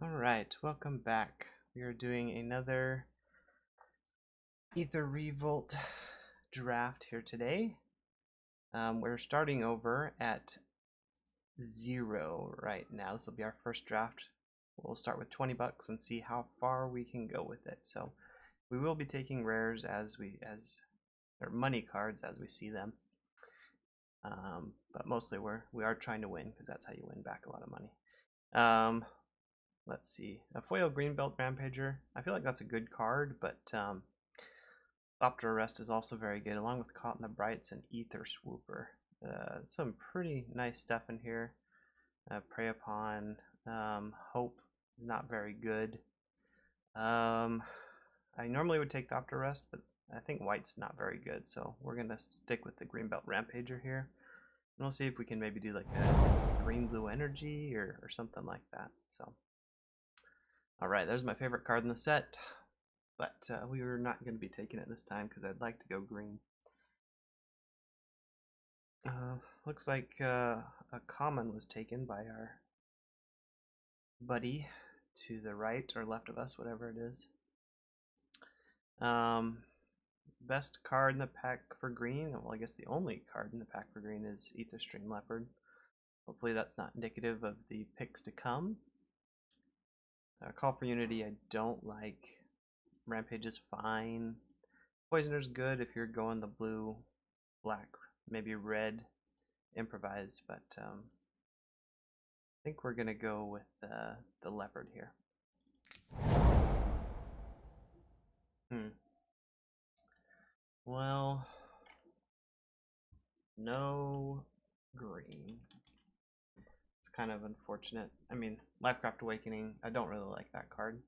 Alright, welcome back. We are doing another Aether Revolt draft here today. We're starting over at 0 right now. This will be our first draft. We'll start with 20 bucks and see how far we can go with it. So we will be taking rares or money cards as we see them. But mostly we are trying to win because that's how you win back a lot of money. Let's see. A foil Greenbelt Rampager. I feel like that's a good card, but Opter Arrest is also very good, along with Caught in the Brights and Aether Swooper. Some pretty nice stuff in here. Prey Upon. Hope, not very good. I normally would take the Opter Arrest, but I think white's not very good, so we're going to stick with the Greenbelt Rampager here. And we'll see if we can maybe do like a green-blue energy or something like that. So. Alright, there's my favorite card in the set, but we were not going to be taking it this time because I'd like to go green. Looks like a common was taken by our buddy to the right or left of us, whatever it is. Best card in the pack for green, well, I guess the only card in the pack for green is Aether Stream Leopard. Hopefully that's not indicative of the picks to come. Call for Unity I don't like. Rampage is fine. Poisoner's good if you're going the blue, black, maybe red, improvise, but I think we're gonna go with the leopard here. Well, no green. It's kind of unfortunate. I mean, Lifecraft Awakening, I don't really like that card.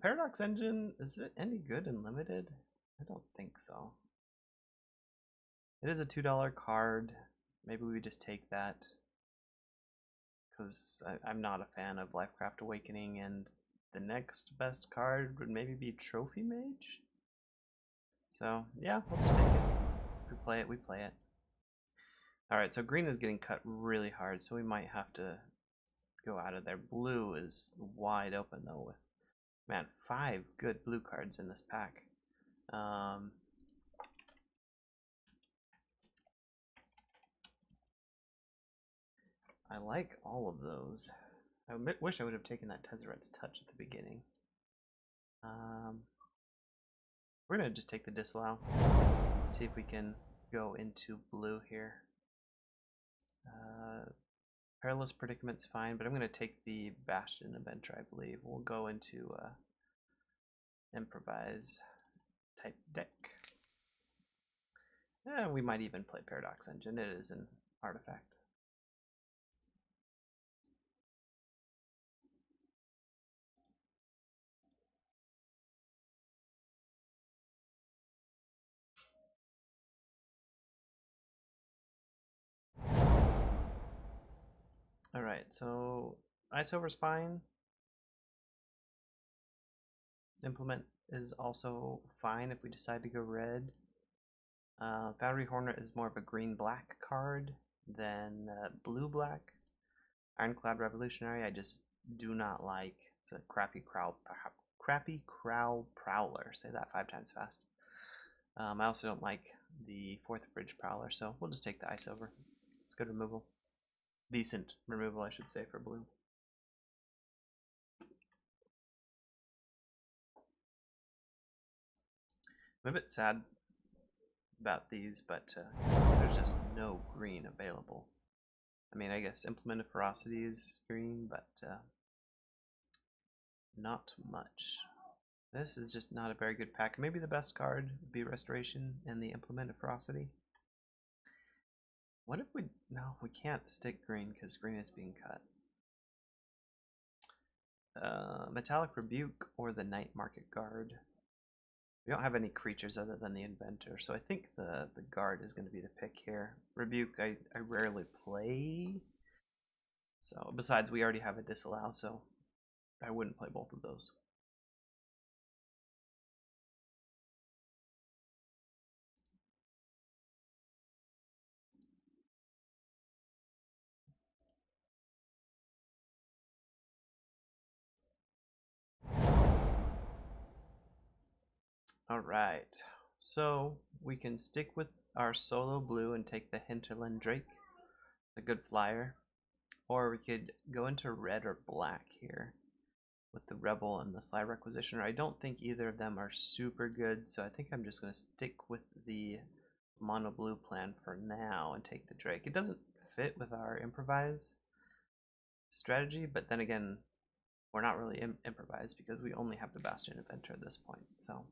Paradox Engine, is it any good in limited? I don't think so. It is a $2 card. Maybe we just take that because I'm not a fan of Lifecraft Awakening, and the next best card would maybe be Trophy Mage. So yeah, we'll just take it. If we play it, we play it. Alright, so green is getting cut really hard, so we might have to go out of there. Blue is wide open though with, man, 5 good blue cards in this pack. I like all of those. I wish I would have taken that Tezzeret's Touch at the beginning. We're going to just take the Disallow. See if we can go into blue here. Perilous Predicament's fine, but I'm going to take the Bastion Adventure, I believe. We'll go into improvise type deck. We might even play Paradox Engine. It is an artifact. Alright, so Ice Over's fine. Implement is also fine if we decide to go red. Foundry Hornet is more of a green-black card than blue-black. Ironclad Revolutionary I just do not like. It's a crappy Crow Prowler. Say that 5 times fast. I also don't like the 4th Bridge Prowler, so we'll just take the Ice Over. It's good removal. Decent removal, I should say, for blue. I'm a bit sad about these, but there's just no green available. I mean, I guess Implement of Ferocity is green, but not much. This is just not a very good pack. Maybe the best card would be Restoration and the Implement of Ferocity. What if we... No, we can't stick green because green is being cut. Metallic Rebuke or the Night Market Guard. We don't have any creatures other than the Inventor, so I think the Guard is going to be the pick here. Rebuke I rarely play. So, besides we already have a Disallow, so I wouldn't play both of those. All right, so we can stick with our solo blue and take the Hinterland Drake, a good flyer, or we could go into red or black here with the Rebel and the Sly Requisitioner. I don't think either of them are super good, so I think I'm just going to stick with the mono blue plan for now and take the Drake. It doesn't fit with our improvise strategy, but then again, we're not really improvise because we only have the Bastion Inventor at this point, so.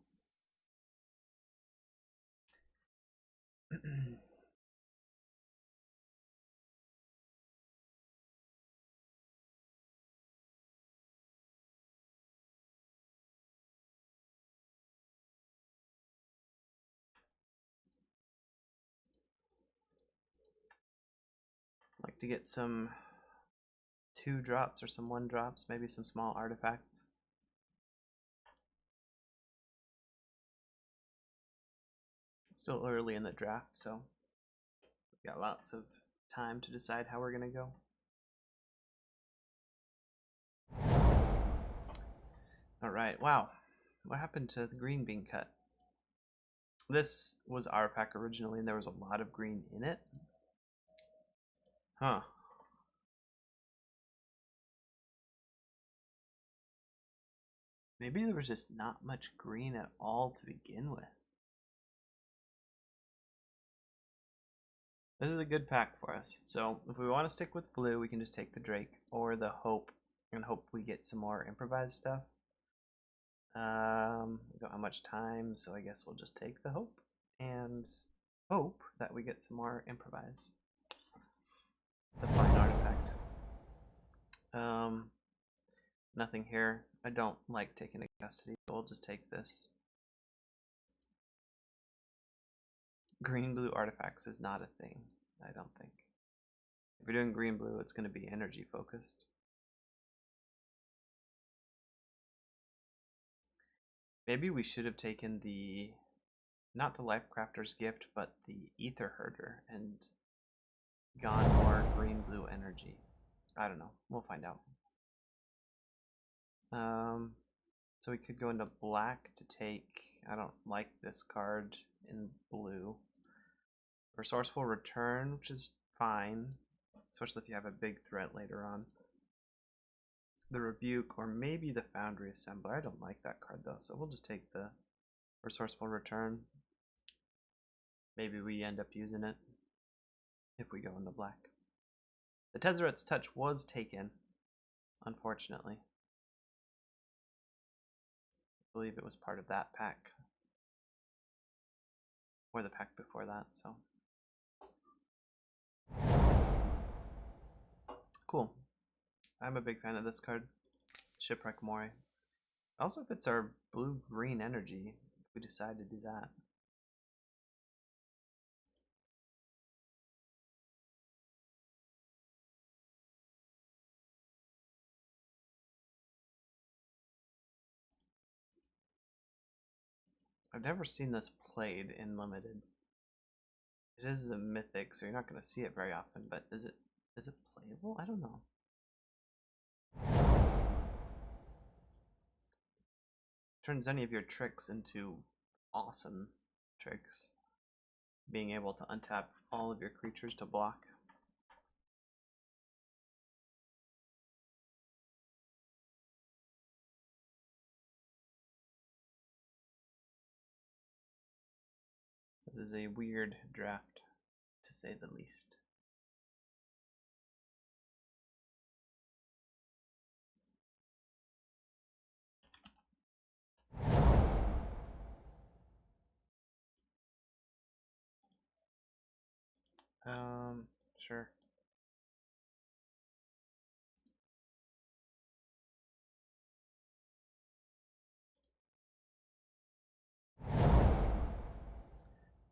Like to get some 2-drops or some 1-drops, maybe some small artifacts. Still early in the draft, so we got lots of time to decide how we're gonna go. All right, wow, what happened to the green being cut? This was our pack originally, and there was a lot of green in it. Huh. Maybe there was just not much green at all to begin with. This is a good pack for us. So if we want to stick with blue, we can just take the Drake or the Hope and hope we get some more improvised stuff. We don't have much time, so I guess we'll just take the Hope and hope that we get some more improvise. It's a fine artifact. Nothing here. I don't like taking a custody, so we'll just take this. Green-blue artifacts is not a thing, I don't think. If you're doing green-blue, it's going to be energy focused. Maybe we should have taken the, not the Lifecrafter's Gift, but the Aether Herder and gone more green-blue energy. I don't know. We'll find out. So we could go into black to take, I don't like this card in blue. Resourceful Return, which is fine, especially if you have a big threat later on. The Rebuke, or maybe the Foundry Assembler. I don't like that card though, so we'll just take the Resourceful Return. Maybe we end up using it if we go into black. The Tezzeret's Touch was taken, unfortunately. I believe it was part of that pack. Or the pack before that, so. Cool. I'm a big fan of this card. Shipwreck Mori. Also fits our blue-green energy if we decide to do that. I've never seen this played in Limited. It is a mythic, so you're not going to see it very often, but is it playable? I don't know. Turns any of your tricks into awesome tricks. Being able to untap all of your creatures to block. This is a weird draft, to say the least. Sure.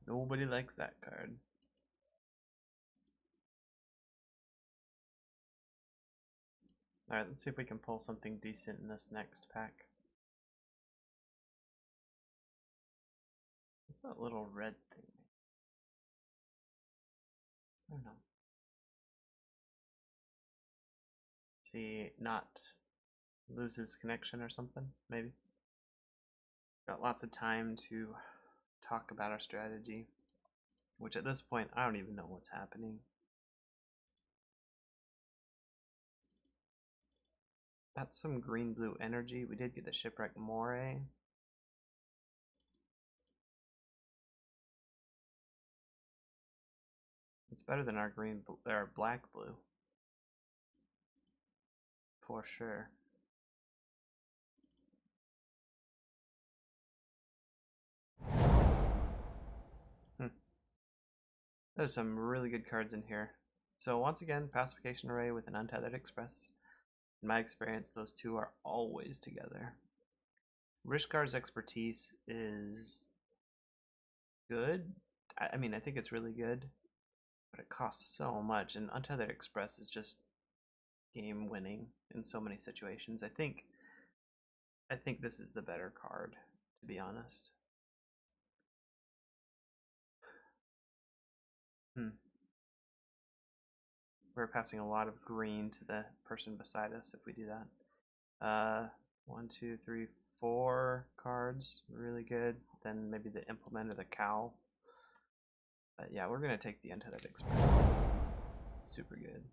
Nobody likes that card. Alright, let's see if we can pull something decent in this next pack. What's that little red thing? I don't know. See, not loses connection or something, maybe. Got lots of time to talk about our strategy, which at this point I don't even know what's happening. That's some green-blue energy. We did get the Shipwreck Moray. It's better than our black-blue. For sure. There's some really good cards in here. So once again, Pacification Array with an Untethered Express. In my experience, those two are always together. Rishkar's expertise is good. I mean, I think it's really good, but it costs so much, and Untethered Express is just game winning in so many situations. I think this is the better card, to be honest. We're passing a lot of green to the person beside us if we do that. 1, 2, 3, 4 cards, really good. Then maybe the Implement or the Cow. But yeah, we're gonna take the Untethered Express. Super good.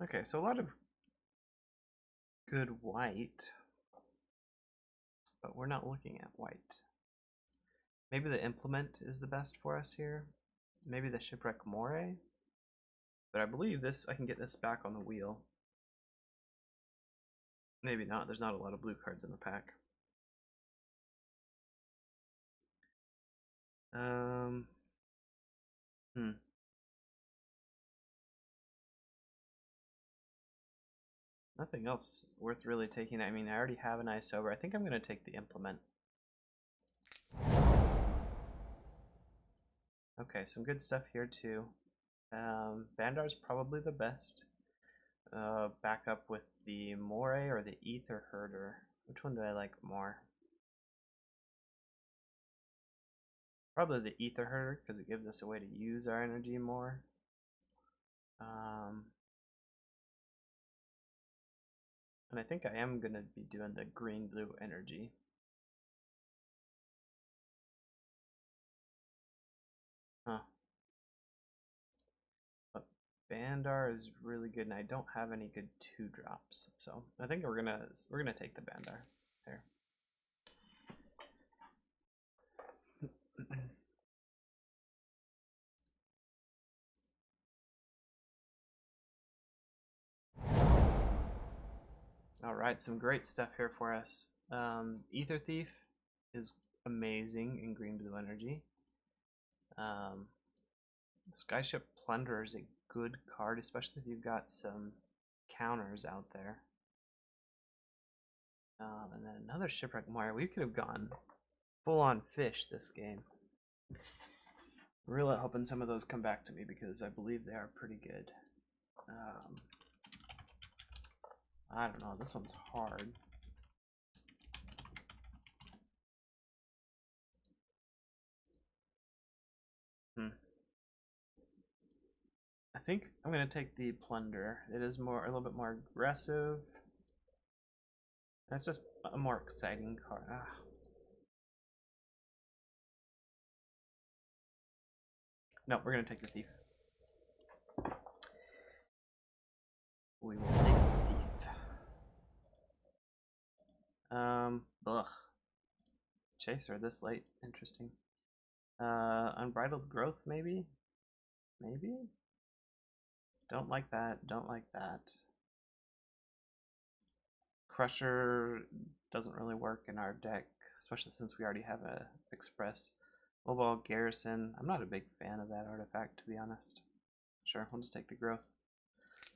Okay, so a lot of good white, but we're not looking at white. Maybe the Implement is the best for us here. Maybe the Shipwreck Moray. But I believe I can get this back on the wheel. Maybe not, there's not a lot of blue cards in the pack. Nothing else worth really taking. I mean, I already have an Ice Over. I think I'm going to take the Implement. Okay, some good stuff here too. Bandar's probably the best. Back up with the Moray or the Aether Herder. Which one do I like more? Probably the Aether Herder, because it gives us a way to use our energy more. And I think I am going to be doing the green-blue energy. Huh. But Bandar is really good, and I don't have any good 2-drops. So I think we're gonna take the Bandar there. All right, some great stuff here for us. Aether Thief is amazing in green-blue energy. Skyship Plunderer is a good card, especially if you've got some counters out there. And then another Shipwreck Moray. We could have gone full-on fish this game. Really hoping some of those come back to me because I believe they are pretty good. I don't know, this one's hard. I think I'm gonna take the Plunder. It is a little bit more aggressive. It's just a more exciting card. No, we're gonna take the Thief. We will take the Thief. Ugh. Chaser this late, interesting. Unbridled Growth, maybe? Maybe? Don't like that, don't like that. Crusher doesn't really work in our deck, especially since we already have a Express. Mobile Garrison, I'm not a big fan of that artifact, to be honest. Sure, we'll just take the Growth.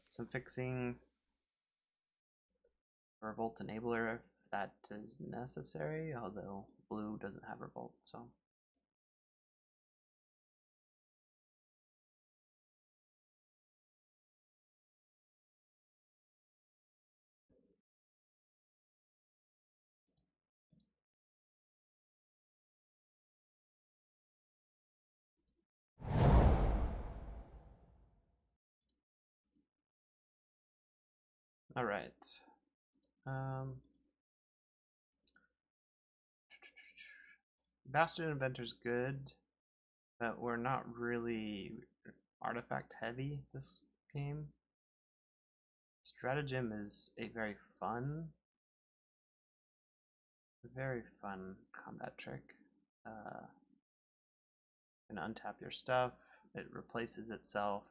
Some fixing. Revolt Enabler if that is necessary, although blue doesn't have Revolt, so. All right. Bastard Inventor's good, but we're not really artifact heavy this game. Stratagem is a very fun combat trick. Can untap your stuff, it replaces itself,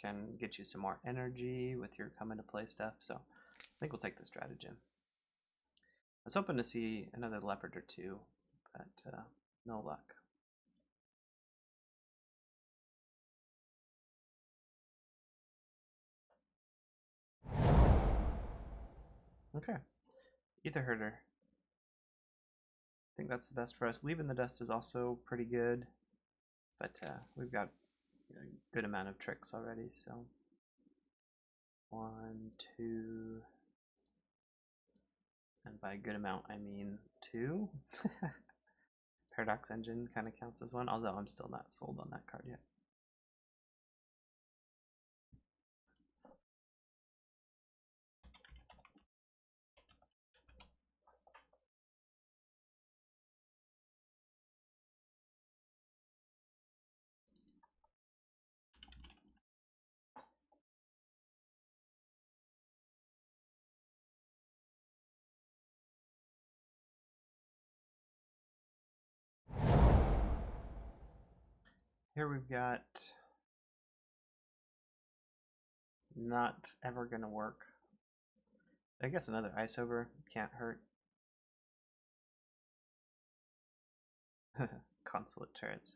can get you some more energy with your come into play stuff, so I think we'll take the Stratagem. I was hoping to see another leopard or two, but no luck. Okay, Aether Herder. I think that's the best for us. Leaving the Dust is also pretty good, but we've got a good amount of tricks already, so 1, 2, and by a good amount I mean 2. Paradox Engine kind of counts as one, although I'm still not sold on that card yet. Here we've got not ever gonna work. I guess another Ice Over can't hurt. Consulate turrets.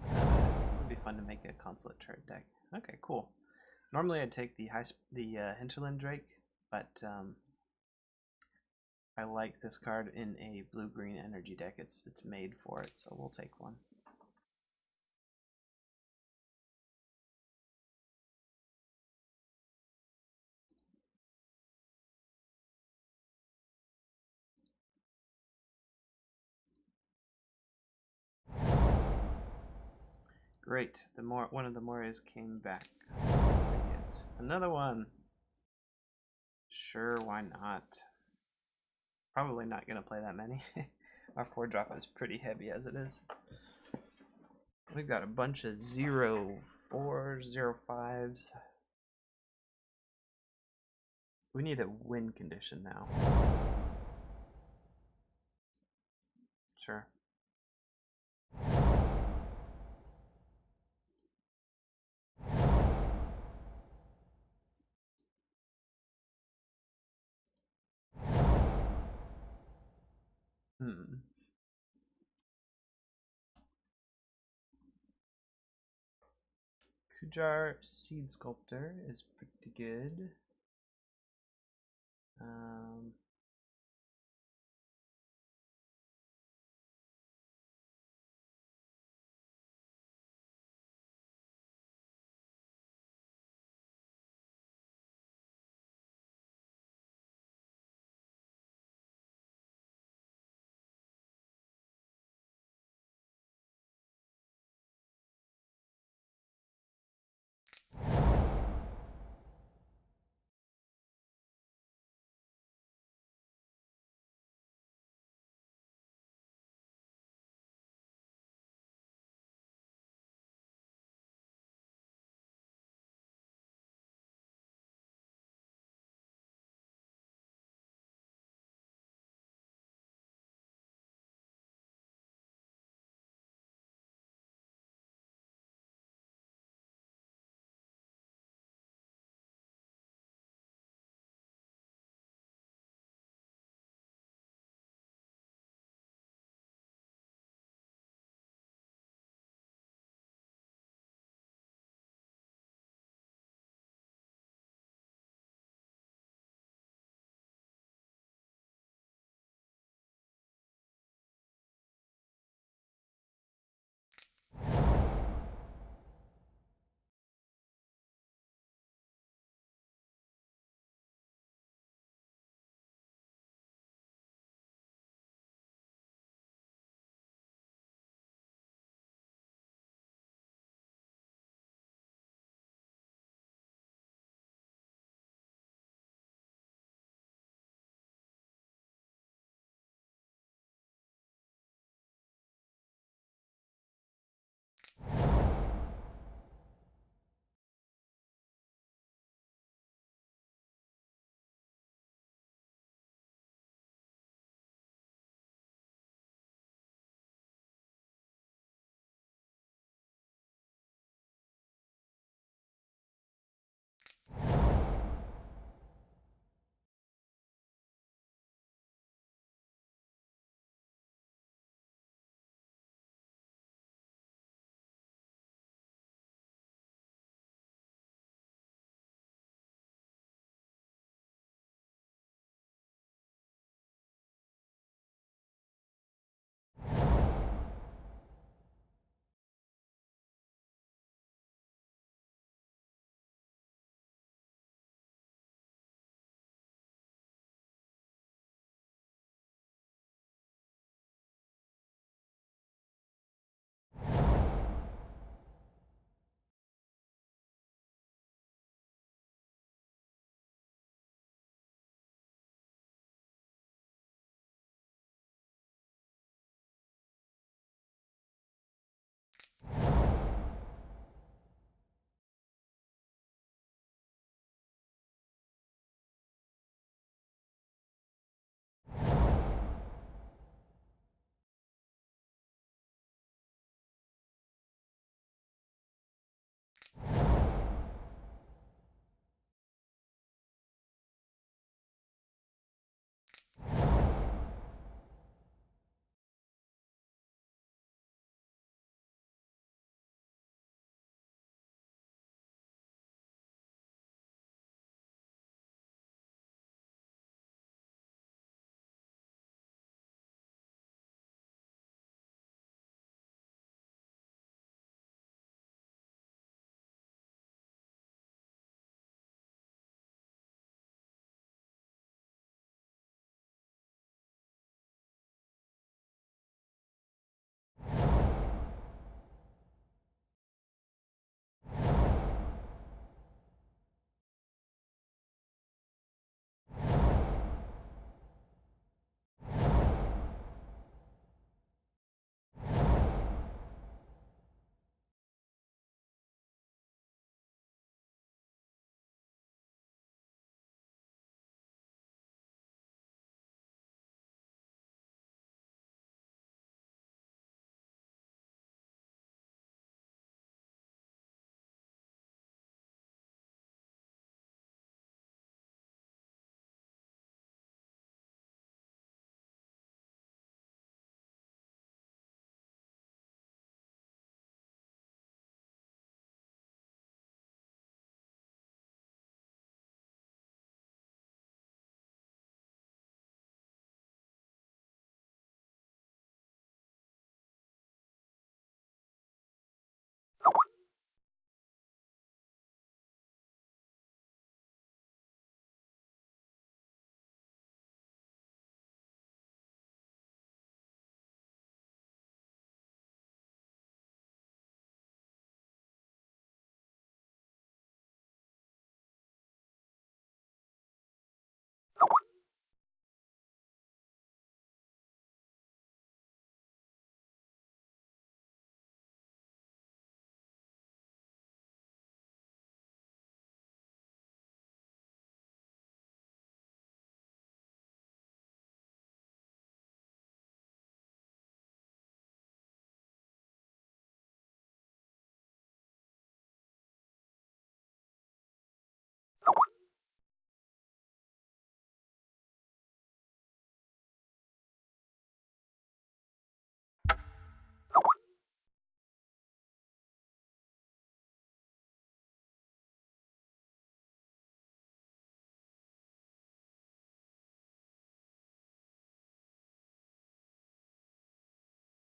It'd be fun to make a consulate turret deck. Okay, cool. Normally I'd take the Hinterland Drake, but I like this card in a blue-green energy deck. It's made for it, so we'll take one. Great. One of the Mores came back. Take it. Another one. Sure, why not? Probably not gonna play that many. Our 4-drop is pretty heavy as it is. We've got a bunch of 0-4s, 0-5s. We need a win condition now. Sure. Kujar Seed Sculptor is pretty good.